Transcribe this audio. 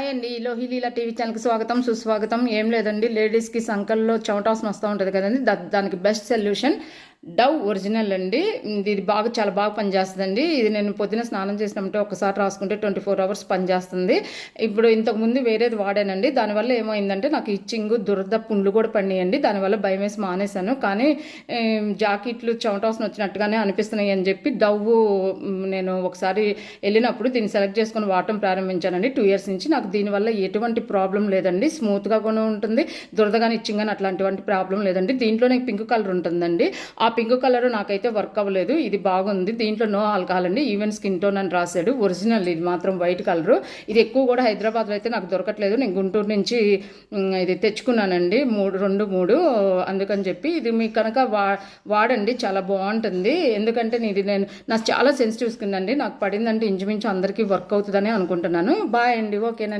Hi అండి. లోహిలీలా TV ఛానల్కి స్వాగతం సుస్వాగతం. ఏం లేదండి, లేడీస్కి సంకల్లో చెమటాసం వస్తూ ఉంటుంది కదండి, దానికి బెస్ట్ సొల్యూషన్ డవ్ ఒరిజినల్ అండి. ఇది చాలా బాగా పనిచేస్తుందండి. ఇది నేను పొద్దున స్నానం చేసినప్పుడు ఒకసారి రాసుకుంటే 24 hours పనిచేస్తుంది. ఇప్పుడు ఇంతకుముందు వేరేది వాడానండి, దానివల్ల ఏమైందంటే నాకు ఇచ్చింగ్ దురద పుండ్లు కూడా పడినాయండి. దానివల్ల భయం వేసి మానేశాను. కానీ జాకెట్లు చెమటాసం వచ్చినట్టుగానే అనిపిస్తున్నాయి అని చెప్పి డవ్ నేను ఒకసారి వెళ్ళినప్పుడు దీన్ని సెలెక్ట్ చేసుకొని వాడటం ప్రారంభించానండి. 2 years నుంచి నాకు దీనివల్ల ఎటువంటి ప్రాబ్లం లేదండి. స్మూత్గా కూడా ఉంటుంది, దురదగాని ఇచ్చింగ్ అని అట్లాంటివంటి ప్రాబ్లం లేదండి. దీంట్లోనే పింక్ కలర్ ఉంటుందండి. ఆ పింక్ కలర్ నాకైతే వర్క్ అవ్వలేదు. ఇది బాగుంది. దీంట్లో నో ఆల్కహాల్ అండి, ఈవెన్ స్కిన్ టోన్ అని రాశాడు. ఒరిజినల్ ఇది మాత్రం వైట్ కలరు. ఇది ఎక్కువ కూడా హైదరాబాద్లో అయితే నాకు దొరకట్లేదు. నేను గుంటూరు నుంచి ఇది తెచ్చుకున్నానండి, 3 అందుకని చెప్పి ఇది మీకు కనుక వాడండి, చాలా బాగుంటుంది. ఎందుకంటే నాకు చాలా సెన్సిటివ్ స్కిన్ అండి. నాకు పడిందంటే ఇంచుమించు అందరికీ వర్క్ అవుతుందని అనుకుంటున్నాను. బాయ్ అండి. ఓకేనండి.